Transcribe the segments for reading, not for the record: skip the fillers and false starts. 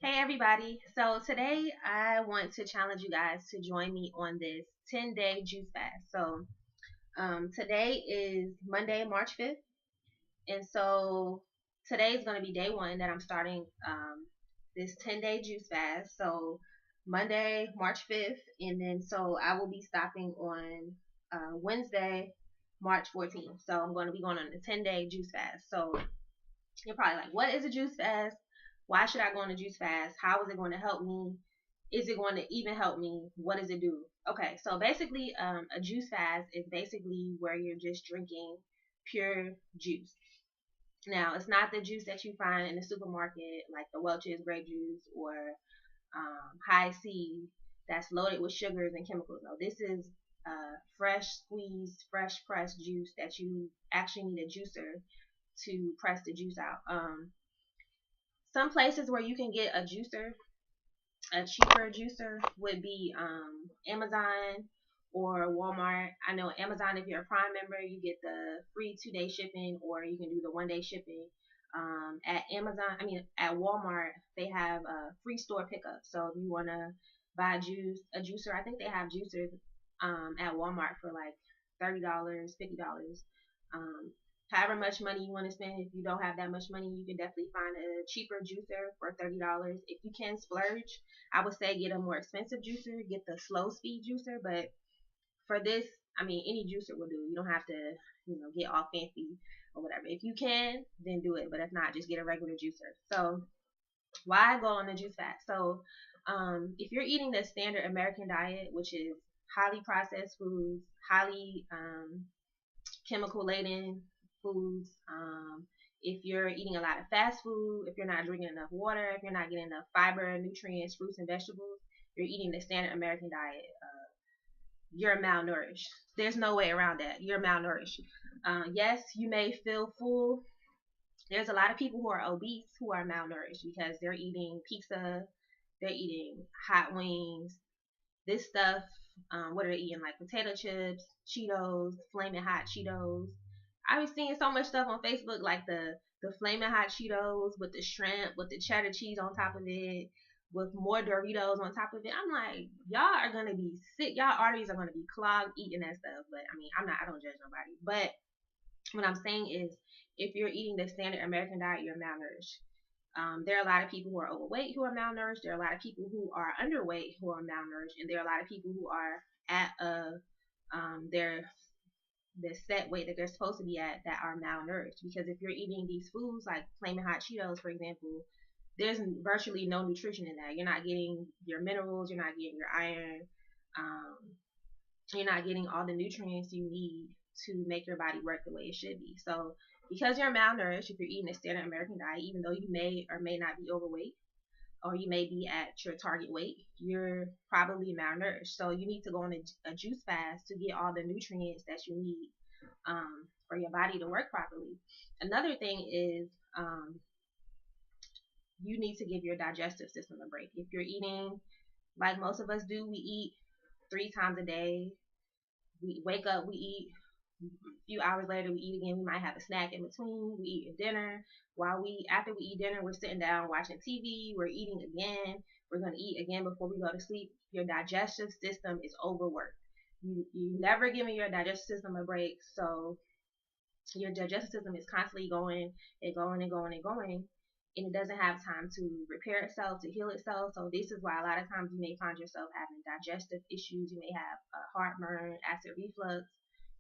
Hey everybody. So today I want to challenge you guys to join me on this 10-day juice fast. Today is Monday, March 5th. And so today is going to be day one that I'm starting this 10-day juice fast. So Monday, March 5th. And then so I will be stopping on Wednesday, March 14th. So I'm going to be going on a 10-day juice fast. So you're probably like, what is a juice fast? Why should I go on a juice fast? How is it going to help me? Is it going to even help me? What does it do? Okay, so basically, a juice fast is basically where you're just drinking pure juice. Now, it's not the juice that you find in the supermarket, like the Welch's grape juice or High C, that's loaded with sugars and chemicals. No, this is fresh squeezed, fresh pressed juice that you actually need a juicer to press the juice out. Some places where you can get a cheaper juicer would be Amazon or Walmart. I know Amazon, if you're a Prime member, you get the free 2-day shipping, or you can do the 1-day shipping. At Walmart, they have a free store pickup. So if you want to buy a juicer, I think they have juicers at Walmart for like $30, $50. Um, However much money you want to spend. If you don't have that much money, you can definitely find a cheaper juicer for $30. If you can splurge, I would say get a more expensive juicer, get the slow speed juicer. But for this, any juicer will do. You don't have to, get all fancy or whatever. If you can, then do it. But if not, just get a regular juicer. So why go on the juice fast? So if you're eating the standard American diet, which is highly processed foods, highly chemical laden foods. If you're eating a lot of fast food, if you're not drinking enough water, if you're not getting enough fiber, nutrients, fruits, and vegetables, you're eating the standard American diet. You're malnourished. There's no way around that. You're malnourished. Yes, you may feel full. There's a lot of people who are obese who are malnourished because they're eating pizza, they're eating hot wings, this stuff. What are they eating? Like potato chips, Cheetos, flaming hot Cheetos. I was seeing so much stuff on Facebook, like the flaming hot Cheetos with the shrimp, with the cheddar cheese on top of it, with more Doritos on top of it. I'm like, y'all are gonna be sick. Y'all arteries are gonna be clogged eating that stuff. But I don't judge nobody. But what I'm saying is, if you're eating the standard American diet, you're malnourished. There are a lot of people who are overweight who are malnourished. There are a lot of people who are underweight who are malnourished, and there are a lot of people who are at their the set weight that they're supposed to be at that are malnourished. Because if you're eating these foods like flaming hot Cheetos, for example, there's virtually no nutrition in that. You're not getting your minerals. You're not getting your iron. Um, you're not getting all the nutrients you need to make your body work the way it should be. So because you're malnourished, if you're eating a standard American diet, even though you may or may not be overweight, or you may be at your target weight, you're probably malnourished. So you need to go on a juice fast to get all the nutrients that you need for your body to work properly. Another thing is you need to give your digestive system a break. If you're eating like most of us do, we eat 3 times a day. We wake up, we eat. A few hours later, we eat again. We might have a snack in between. We eat dinner. After we eat dinner, we're sitting down watching TV. We're eating again. We're gonna eat again before we go to sleep. Your digestive system is overworked. You never giving your digestive system a break, so your digestive system is constantly going and going and going and going, and it doesn't have time to repair itself, to heal itself. So this is why a lot of times you may find yourself having digestive issues. You may have heartburn, acid reflux.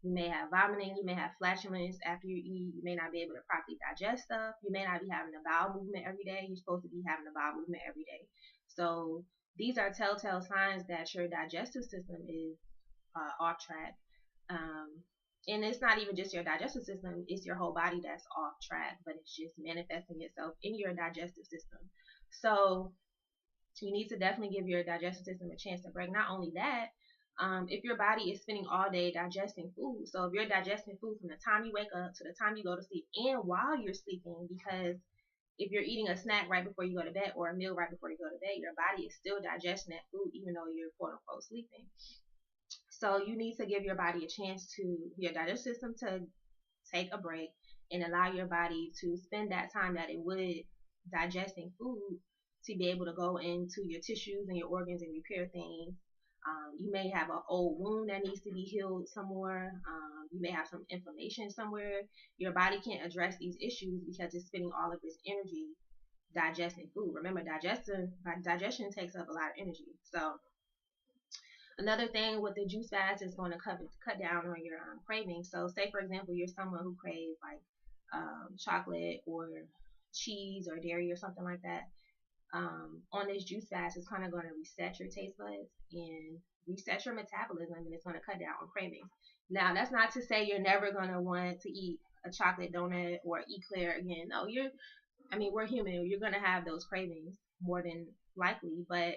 You may have vomiting. You may have flatulence after you eat. You may not be able to properly digest stuff. You may not be having a bowel movement every day. You're supposed to be having a bowel movement every day. So these are telltale signs that your digestive system is off track. Um, and it's not even just your digestive system, it's your whole body that's off track, but it's just manifesting itself in your digestive system. So you need to definitely give your digestive system a chance to break. Not only that, if your body is spending all day digesting food, so if you're digesting food from the time you wake up to the time you go to sleep and while you're sleeping, because if you're eating a snack right before you go to bed or a meal right before you go to bed, your body is still digesting that food even though you're quote unquote sleeping. So you need to give your body a chance your digestive system to take a break and allow your body to spend that time that it would digesting food to be able to go into your tissues and your organs and repair things. You may have an old wound that needs to be healed some more. You may have some inflammation somewhere. Your body can't address these issues because it's spending all of its energy digesting food. Remember, digestion takes up a lot of energy. So another thing with the juice fast is going to cut down on your cravings. So say for example, you're someone who craves like chocolate or cheese or dairy or something like that. On this juice fast, it's kind of going to reset your taste buds and reset your metabolism, and it's going to cut down on cravings. Now, that's not to say you're never going to want to eat a chocolate donut or eclair again. No, we're human. You're going to have those cravings more than likely, but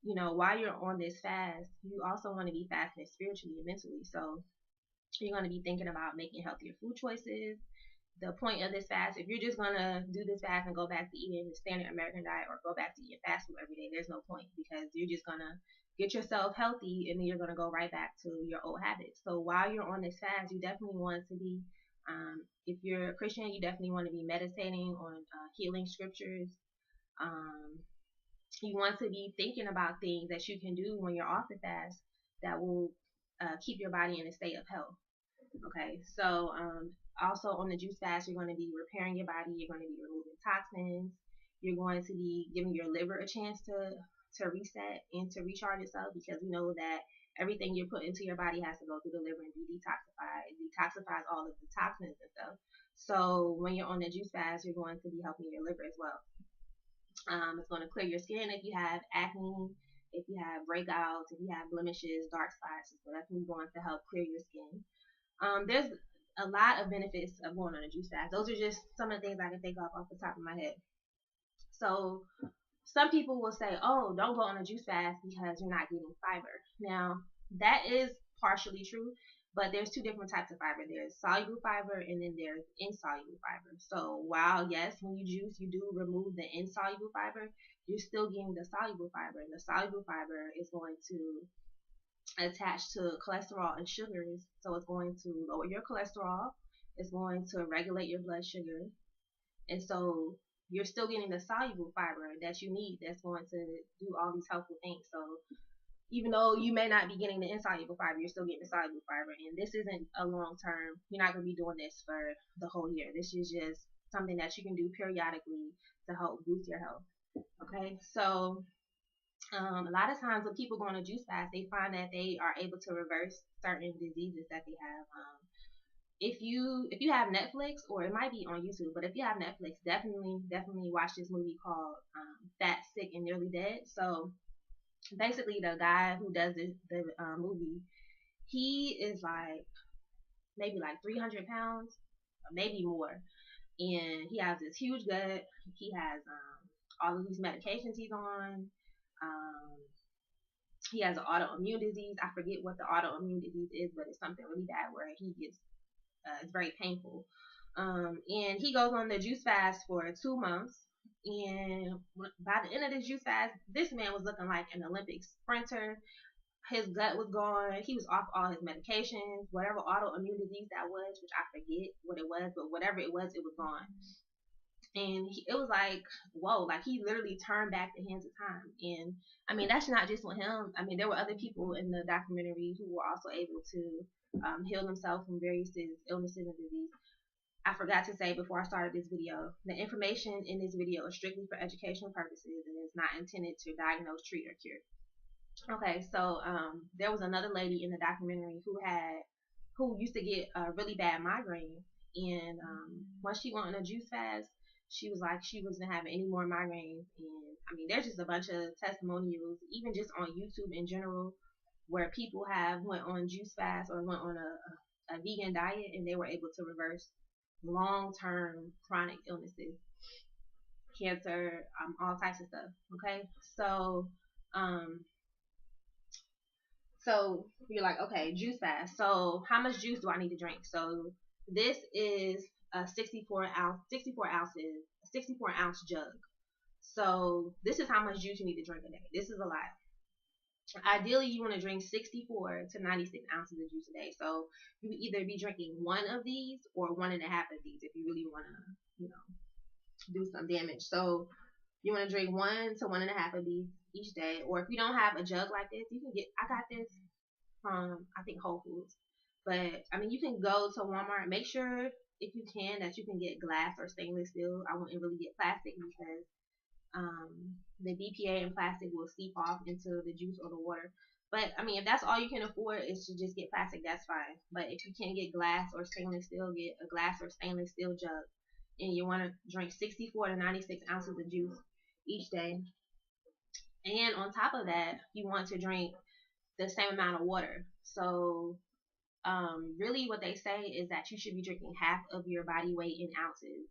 while you're on this fast, you also want to be fasting spiritually and mentally. So you're going to be thinking about making healthier food choices. The point of this fast, if you're just gonna do this fast and go back to eating the standard American diet or go back to eating fast food every day, there's no point, because you're just gonna get yourself healthy and then you're gonna go right back to your old habits. So while you're on this fast, you definitely want to be, if you're a Christian, you definitely want to be meditating on healing scriptures. You want to be thinking about things that you can do when you're off the fast that will keep your body in a state of health. Okay, so also on the juice fast, you're going to be repairing your body. You're going to be removing toxins. You're going to be giving your liver a chance to reset and to recharge itself, because we know that everything you're putting into your body has to go through the liver and be detoxified. It detoxifies all of the toxins and stuff. So when you're on the juice fast, you're going to be helping your liver as well. It's going to clear your skin if you have acne, if you have breakouts, if you have blemishes, dark spots. It's definitely going to help clear your skin. There's a lot of benefits of going on a juice fast. Those are just some of the things I can think of off the top of my head. So some people will say, oh, don't go on a juice fast because you're not getting fiber. Now, that is partially true, but there's two different types of fiber. There's soluble fiber and then there's insoluble fiber. So while, yes, when you juice, you do remove the insoluble fiber, you're still getting the soluble fiber. And the soluble fiber is going to attach to cholesterol and sugars. So it's going to lower your cholesterol. It's going to regulate your blood sugar. And so you're still getting the soluble fiber that you need that's going to do all these helpful things. So even though you may not be getting the insoluble fiber, you're still getting the soluble fiber. And this isn't a long term. You're not going to be doing this for the whole year. This is just something that you can do periodically to help boost your health. Okay, so a lot of times when people go on a juice fast, they find that they are able to reverse certain diseases that they have. If you have Netflix, or it might be on YouTube, but if you have Netflix, definitely watch this movie called Fat, Sick, and Nearly Dead. So basically, the guy who does the movie, he is like maybe like 300 pounds, or maybe more, and he has this huge gut. He has all of these medications he's on. He has an autoimmune disease. I forget what the autoimmune disease is, but it's something really bad where he gets it's very painful. And he goes on the juice fast for 2 months. And by the end of this juice fast, this man was looking like an Olympic sprinter. His gut was gone. He was off all his medications, whatever autoimmune disease that was, which I forget what it was, but whatever it was gone. And it was like, whoa, like he literally turned back the hands of time. And I mean, that's not just with him. I mean, there were other people in the documentary who were also able to heal themselves from various illnesses and disease. I forgot to say before I started this video, the information in this video is strictly for educational purposes and is not intended to diagnose, treat, or cure. Okay, so there was another lady in the documentary who used to get a really bad migraine, and once she went on a juice fast, she was like she wasn't having any more migraines. And I mean, there's just a bunch of testimonials, even just on YouTube in general, where people have went on juice fast or went on a vegan diet, and they were able to reverse long-term chronic illnesses, cancer, all types of stuff. Okay, so so you're like, okay, juice fast. So how much juice do I need to drink? So this is a 64 ounce jug. So this is how much juice you need to drink a day. This is a lot. Ideally, you want to drink 64 to 96 ounces of juice a day. So you either be drinking one of these or 1.5 of these if you really want to, do some damage. So You want to drink 1 to 1.5 of these each day. Or if you don't have a jug like this, you can get, I got this from, I think, Whole Foods. But I mean, you can go to Walmart. Make sure, if you can, that you can get glass or stainless steel. I wouldn't really get plastic because the BPA in plastic will seep off into the juice or the water. But I mean, if that's all you can afford is to just get plastic, that's fine. But if you can't get glass or stainless steel, get a glass or stainless steel jug. And you want to drink 64 to 96 ounces of juice each day. And on top of that, you want to drink the same amount of water. So really what they say is that you should be drinking half of your body weight in ounces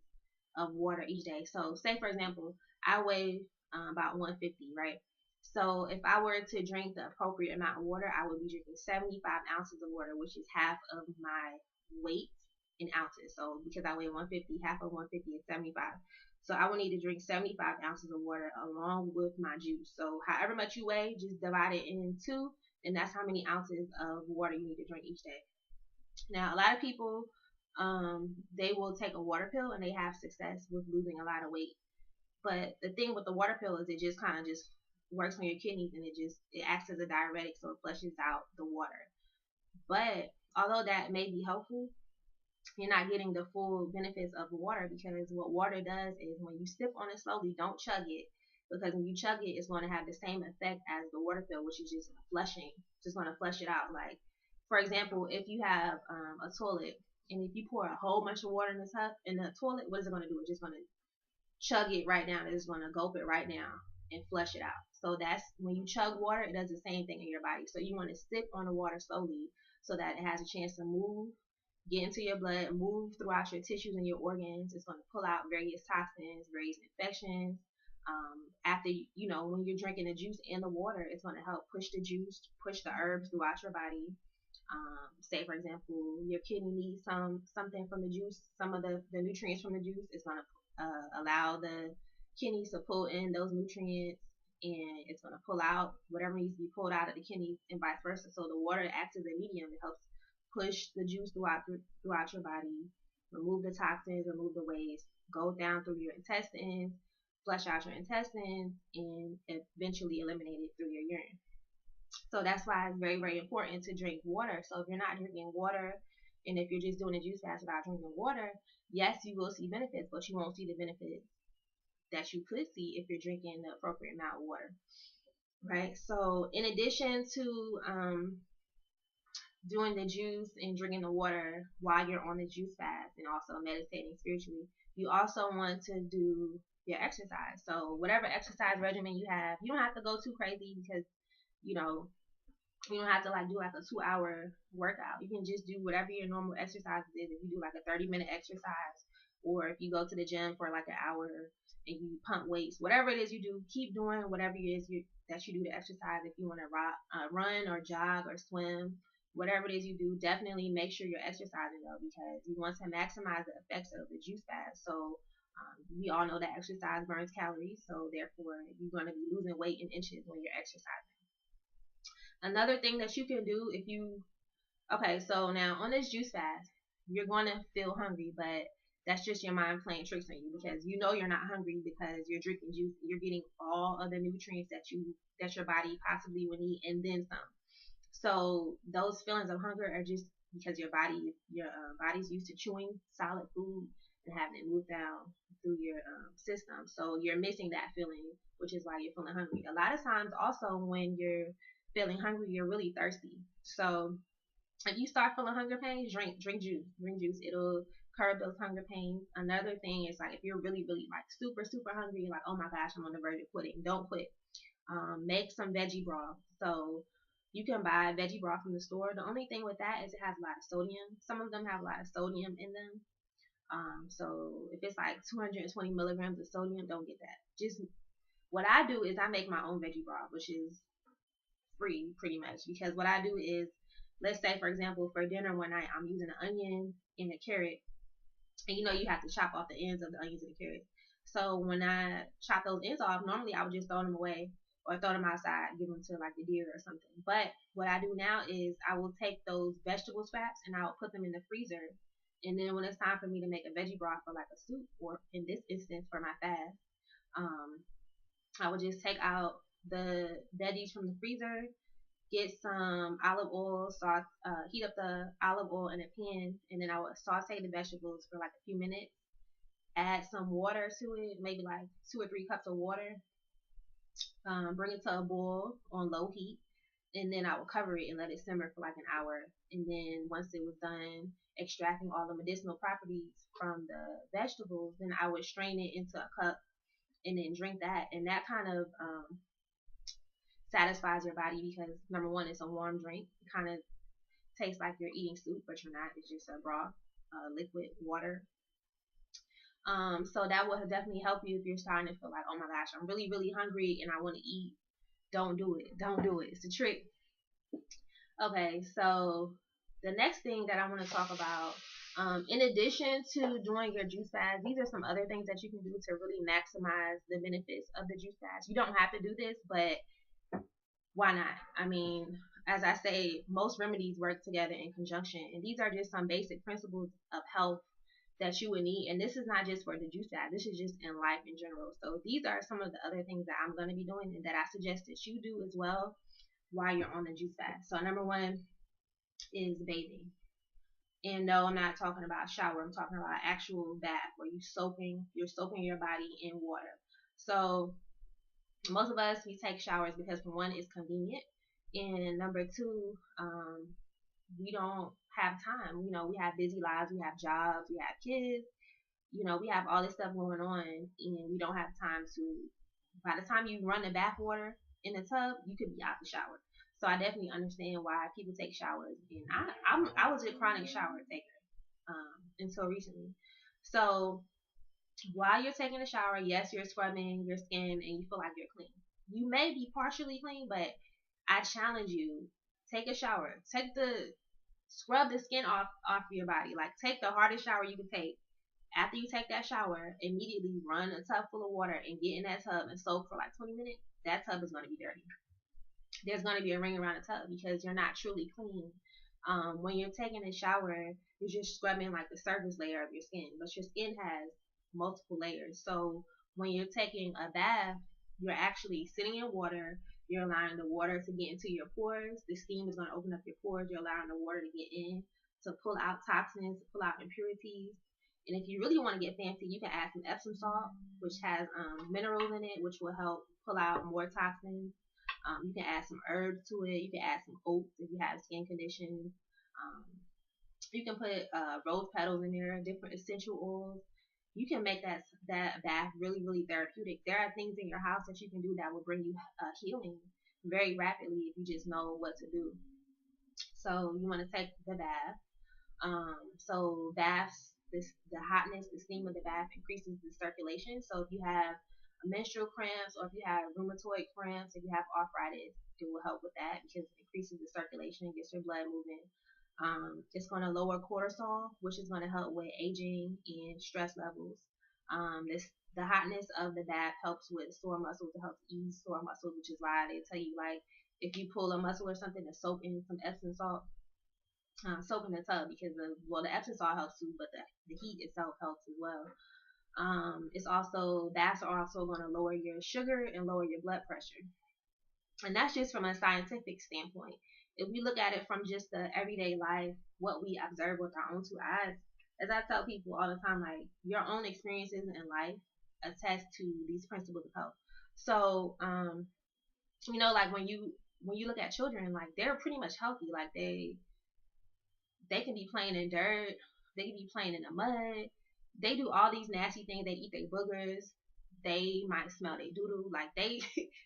of water each day. So say for example, I weigh about 150, right? So if I were to drink the appropriate amount of water, I would be drinking 75 ounces of water, which is half of my weight in ounces. So because I weigh 150, half of 150 is 75. So I will need to drink 75 ounces of water along with my juice. So however much you weigh, just divide it in two, and that's how many ounces of water you need to drink each day. Now, a lot of people, they will take a water pill and they have success with losing a lot of weight. But the thing with the water pill is it just kind of just works on your kidneys, and it acts as a diuretic, so it flushes out the water. But although that may be helpful, you're not getting the full benefits of the water, because what water does is when you sip on it slowly, don't chug it, because when you chug it, it's going to have the same effect as the water pill, which is just flushing, just going to flush it out. Like, for example, if you have a toilet, and if you pour a whole bunch of water in the toilet, what is it going to do? It's just going to chug it right down. It's going to gulp it right down and flush it out. So that's when you chug water, it does the same thing in your body. So you want to sip on the water slowly so that it has a chance to move, get into your blood, move throughout your tissues and your organs. It's going to pull out various toxins, various infections. After when you're drinking the juice and the water, it's going to help push the juice, push the herbs throughout your body. Say for example, your kidney needs something from the juice, some of the nutrients from the juice. It's going to allow the kidneys to pull in those nutrients, and it's going to pull out whatever needs to be pulled out of the kidneys, and vice versa. So the water acts as a medium. It helps push the juice throughout your body, remove the toxins, remove the waste, go down through your intestines, flush out your intestines, and eventually eliminate it through your urine. So that's why it's very, very important to drink water. So if you're not drinking water, and if you're just doing a juice fast without drinking water, yes, you will see benefits, but you won't see the benefits that you could see if you're drinking the appropriate amount of water, right? So in addition to doing the juice and drinking the water while you're on the juice fast, and also meditating spiritually, you also want to do your exercise. So whatever exercise regimen you have, you don't have to go too crazy, because you don't have to do like a 2-hour workout. You can just do whatever your normal exercise is. If you do like a 30-minute exercise, or if you go to the gym for like an hour and you pump weights, whatever it is you do, keep doing whatever it is that you do to exercise. If you want to run or jog or swim, whatever it is you do, definitely make sure you're exercising though, because you want to maximize the effects of the juice fast. So we all know that exercise burns calories, so therefore you're going to be losing weight in inches when you're exercising. Another thing that you can do so now on this juice fast, you're going to feel hungry, but that's just your mind playing tricks on you, because you're not hungry because you're drinking juice. You're getting all of the nutrients that your body possibly would need, and then some. So those feelings of hunger are just because your body's used to chewing solid food and having it move down through your system. So you're missing that feeling, which is why you're feeling hungry. A lot of times also when you're feeling hungry, you're really thirsty. So if you start feeling hunger pains, drink juice. Drink juice. It'll curb those hunger pains. Another thing is, like, if you're really, really like super, super hungry, you're like, oh my gosh, I'm on the verge of quitting. Don't quit. Make some veggie broth. So you can buy veggie broth from the store. The only thing with that is it has a lot of sodium. Some of them have a lot of sodium in them. So if it's like 220 milligrams of sodium, don't get that. Just what I do is I make my own veggie broth, which is free pretty much, because what I do is, let's say for example for dinner one night I'm using an onion and a carrot, and you have to chop off the ends of the onions and the carrots. So when I chop those ends off, normally I would just throw them away or throw them outside, give them to like the deer or something. But what I do now is I will take those vegetable scraps and I'll put them in the freezer, and then when it's time for me to make a veggie broth for like a soup, or in this instance for my fast, I would just take out the veggies from the freezer, get some olive oil, heat up the olive oil in a pan, and then I would saute the vegetables for like a few minutes. Add some water to it, maybe like 2 or 3 cups of water. Bring it to a boil on low heat, and then I would cover it and let it simmer for like an hour. And then once it was done extracting all the medicinal properties from the vegetables, then I would strain it into a cup and then drink that. And that kind of satisfies your body because number one, it's a warm drink. It kind of tastes like you're eating soup, but you're not. It's just a broth, liquid water. So that will definitely help you if you're starting to feel like, oh my gosh, I'm really, really hungry and I want to eat. Don't do it. Don't do it. It's a trick. Okay, so the next thing that I want to talk about, in addition to doing your juice fast, these are some other things that you can do to really maximize the benefits of the juice fast. You don't have to do this, but why not? I mean, as I say, most remedies work together in conjunction, and these are just some basic principles of health that you would need. And this is not just for the juice fast, this is just in life in general. So these are some of the other things that I'm going to be doing and that I suggest that you do as well while you're on the juice fast. So number one is bathing. And no, I'm not talking about shower. I'm talking about actual bath where you're soaking your body in water. So most of us, we take showers because for one, it's convenient, and number two, we don't have time. You know, we have busy lives, we have jobs, we have kids. You know, we have all this stuff going on, and we don't have time to. By the time you run the bath water in the tub, you could be out the shower. So I definitely understand why people take showers, and I was a chronic shower taker until recently. So while you're taking a shower, yes, you're scrubbing your skin and you feel like you're clean. You may be partially clean, but I challenge you, take a shower. Scrub the skin off your body. Like take the hardest shower you can take. After you take that shower, immediately run a tub full of water and get in that tub and soak for like 20 minutes. That tub is going to be dirty. There's going to be a ring around the tub because you're not truly clean. When you're taking a shower, you're just scrubbing like the surface layer of your skin, but your skin has multiple layers. So when you're taking a bath, you're actually sitting in water. You're allowing the water to get into your pores. The steam is going to open up your pores. You're allowing the water to get in to pull out toxins, to pull out impurities. And if you really want to get fancy, you can add some Epsom salt, which has minerals in it, which will help pull out more toxins. You can add some herbs to it. You can add some oats if you have skin conditions. Um, you can put rose petals in there, different essential oils. You can make that bath really, really therapeutic. There are things in your house that you can do that will bring you healing very rapidly if you just know what to do. So you want to take the bath. So baths, the hotness, the steam of the bath increases the circulation. So if you have menstrual cramps or if you have rheumatoid cramps, if you have arthritis, it will help with that because it increases the circulation and gets your blood moving. It's going to lower cortisol, which is going to help with aging and stress levels. The hotness of the bath helps with sore muscles. It helps ease sore muscles, which is why they tell you like if you pull a muscle or something to soak in some Epsom salt, soak in the tub because the Epsom salt helps too, but the heat itself helps as well. Baths are also going to lower your sugar and lower your blood pressure. And that's just from a scientific standpoint. If we look at it from just the everyday life, what we observe with our own two eyes, as I tell people all the time, like your own experiences in life attest to these principles of health. So, like when you look at children, like they're pretty much healthy. Like they can be playing in dirt, they can be playing in the mud, they do all these nasty things. They eat their boogers. They might smell their doo doo. Like they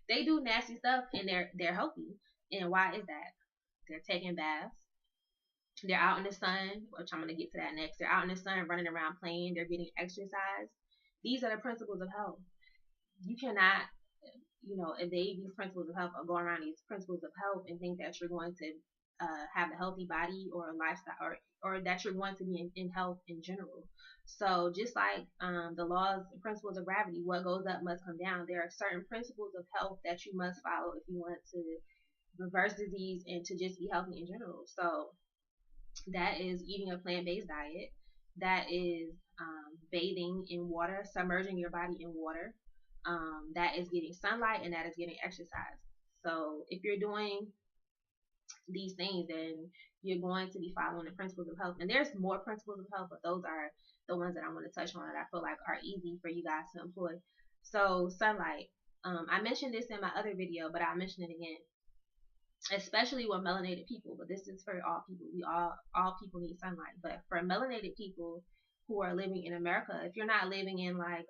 they do nasty stuff and they're healthy. And why is that? They're taking baths. They're out in the sun, which I'm gonna get to that next. They're out in the sun, running around playing. They're getting exercise. These are the principles of health. You cannot, evade these principles of health or go around these principles of health and think that you're going to have a healthy body or a lifestyle or that you're going to be in health in general. So just like the laws and principles of gravity, what goes up must come down. There are certain principles of health that you must follow if you want to reverse disease and to just be healthy in general. So that is eating a plant-based diet. That is bathing in water, submerging your body in water. that is getting sunlight and that is getting exercise. So if you're doing these things, then you're going to be following the principles of health. And there's more principles of health, but those are the ones that I want to touch on that I feel like are easy for you guys to employ. So sunlight. I mentioned this in my other video, but I'll mention it again. Especially with melanated people, but this is for all people. All people need sunlight. But for melanated people who are living in America, if you're not living in like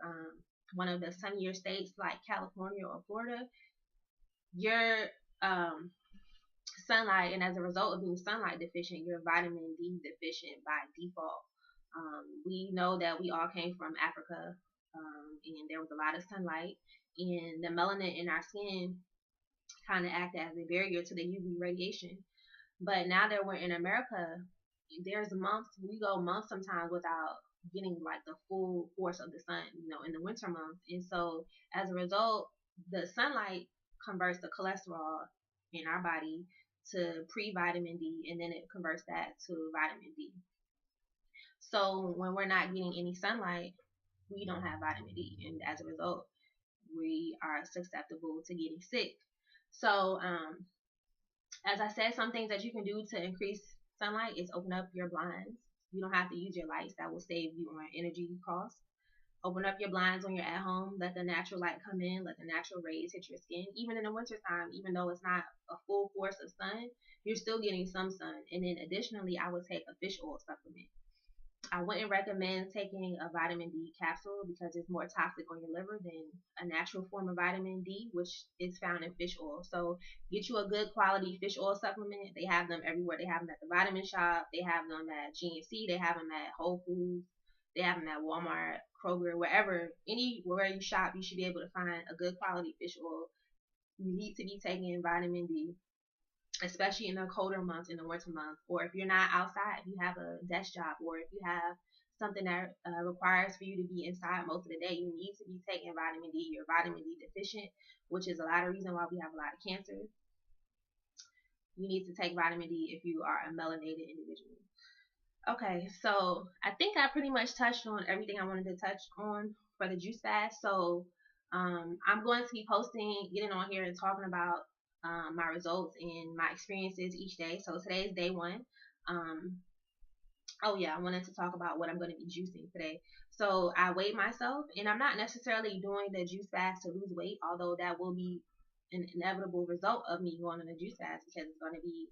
one of the sunnier states like California or Florida, you're sunlight, and as a result of being sunlight deficient, you're vitamin D deficient by default. We know that we all came from Africa, and there was a lot of sunlight, and the melanin in our skin kind of act as a barrier to the UV radiation. But now that we're in America, there's months, we go months sometimes without getting like the full force of the sun, in the winter months. And so as a result, the sunlight converts the cholesterol in our body to pre-vitamin D, and then it converts that to vitamin D. So when we're not getting any sunlight, we don't have vitamin D, and as a result, we are susceptible to getting sick. So as I said, some things that you can do to increase sunlight is open up your blinds. You don't have to use your lights. That will save you on energy costs. Open up your blinds when you're at home. Let the natural light come in. Let the natural rays hit your skin. Even in the wintertime, even though it's not a full force of sun, you're still getting some sun. And then additionally, I would take a fish oil supplement. I wouldn't recommend taking a vitamin D capsule because it's more toxic on your liver than a natural form of vitamin D, which is found in fish oil. So get you a good quality fish oil supplement. They have them everywhere. They have them at the vitamin shop. They have them at GNC. They have them at Whole Foods. They have them at Walmart, Kroger, wherever, anywhere you shop, you should be able to find a good quality fish oil. You need to be taking vitamin D, especially in the colder months, in the winter months, or if you're not outside, if you have a desk job, or if you have something that requires for you to be inside most of the day, you need to be taking vitamin D. You're vitamin D deficient, which is a lot of reason why we have a lot of cancer. You need to take vitamin D if you are a melanated individual. Okay, so I think I pretty much touched on everything I wanted to touch on for the juice fast. So I'm going to be getting on here and talking about my results and my experiences each day. So today is day 1. Oh yeah, I wanted to talk about what I'm going to be juicing today. So I weighed myself, and I'm not necessarily doing the juice fast to lose weight, although that will be an inevitable result of me going on a juice fast, because it's going to be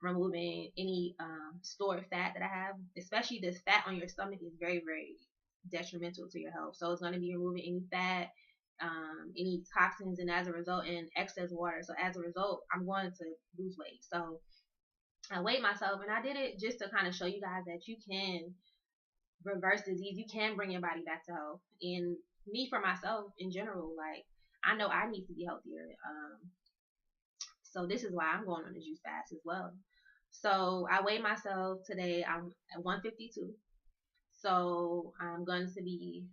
removing any stored fat that I have. Especially this fat on your stomach is very, very detrimental to your health. So it's going to be removing any fat, any toxins, and as a result, and excess water. So as a result, I'm going to lose weight. So I weighed myself, and I did it just to kind of show you guys that you can reverse disease. You can bring your body back to health. And me, for myself in general, like, I know I need to be healthier. So this is why I'm going on a juice fast as well. So I weighed myself today. I'm at 152. So I'm going to be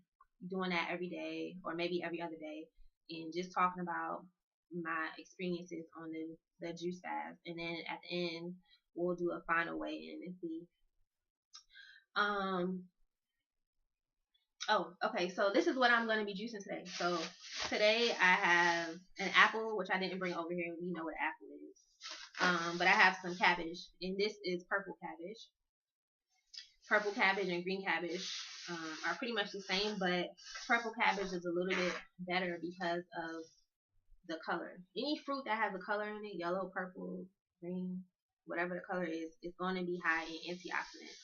doing that every day, or maybe every other day, and just talking about my experiences on the juice fast. And then at the end, we'll do a final weigh-in and see. Oh, okay. So this is what I'm going to be juicing today. So today I have an apple, which I didn't bring over here. We know what an apple is. But I have some cabbage, and this is purple cabbage. Purple cabbage and green cabbage are pretty much the same, but purple cabbage is a little bit better because of the color. Any fruit that has a color in it, yellow, purple, green, whatever the color is going to be high in antioxidants.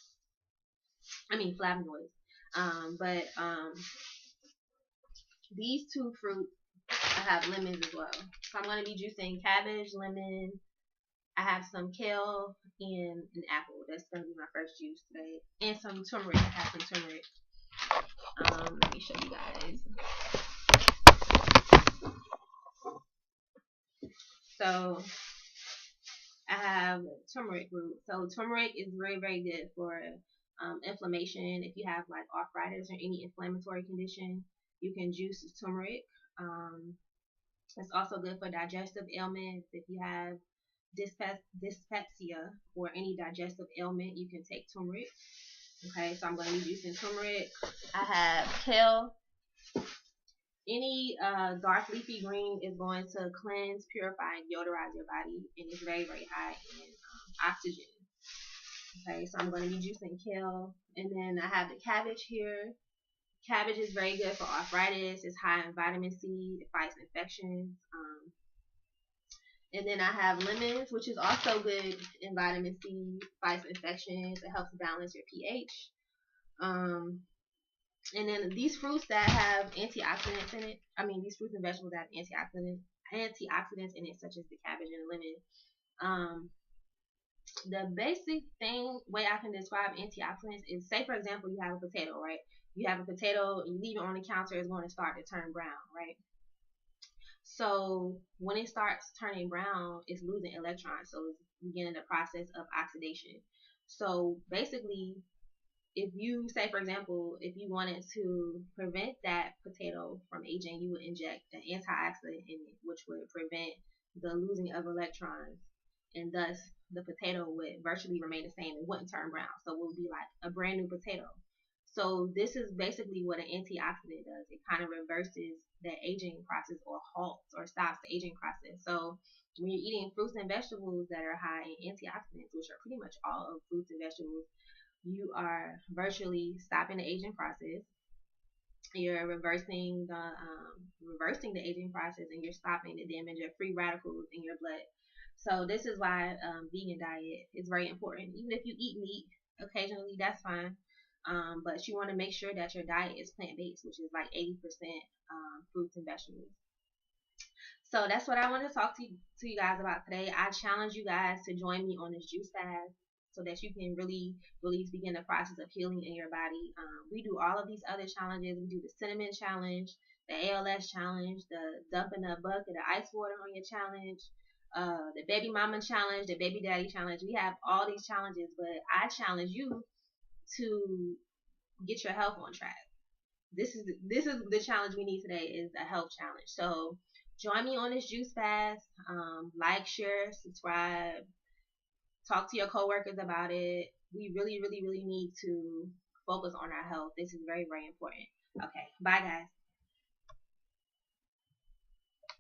I mean flavonoids. But these two fruits, I have lemons as well. So I'm going to be juicing cabbage, lemon. I have some kale and an apple. That's going to be my first juice today. And some turmeric. I have some turmeric. Let me show you guys. So I have turmeric root. So turmeric is very, very good for inflammation. If you have like arthritis or any inflammatory condition, you can juice turmeric. It's also good for digestive ailments. If you have dyspepsia or any digestive ailment, you can take turmeric. Okay, so I'm going to be juicing turmeric. I have kale. Any dark leafy green is going to cleanse, purify, and deodorize your body, and it's very, very high in oxygen. Okay, so I'm going to be juicing kale, and then I have the cabbage here. Cabbage is very good for arthritis. It's high in vitamin C. It fights infections. And then I have lemons, which is also good in vitamin C, fights infections. It helps balance your pH. Um, and then these fruits that have antioxidants in it. I mean, these fruits and vegetables that have antioxidants in it, such as the cabbage and the lemon. Um, the basic way I can describe antioxidants is, say for example, you have a potato, right? You have a potato and you leave it on the counter, it's going to start to turn brown, right? So when it starts turning brown, it's losing electrons, so it's beginning the process of oxidation. So basically, if you say, for example, if you wanted to prevent that potato from aging, you would inject an antioxidant in it, which would prevent the losing of electrons, and thus the potato would virtually remain the same. It wouldn't turn brown, so it would be like a brand new potato. So this is basically what an antioxidant does. It kind of reverses the aging process, or halts or stops the aging process. So when you're eating fruits and vegetables that are high in antioxidants, which are pretty much all of fruits and vegetables, you are virtually stopping the aging process. You're reversing the aging process, and you're stopping the damage of free radicals in your blood. So this is why vegan diet is very important. Even if you eat meat occasionally, that's fine. But you want to make sure that your diet is plant based, which is like 80% fruits and vegetables. So that's what I want to talk to you guys about today. I challenge you guys to join me on this juice fast so that you can really begin the process of healing in your body. We do all of these other challenges. We do the cinnamon challenge, the ALS challenge, the dumping a bucket of ice water on your challenge, the baby mama challenge, the baby daddy challenge. We have all these challenges, but I challenge you to get your health on track. This is the challenge we need today, is a health challenge. So join me on this juice fast. Like, share, subscribe, talk to your coworkers about it. We really, really, really need to focus on our health. This is very, very important. Okay, bye guys.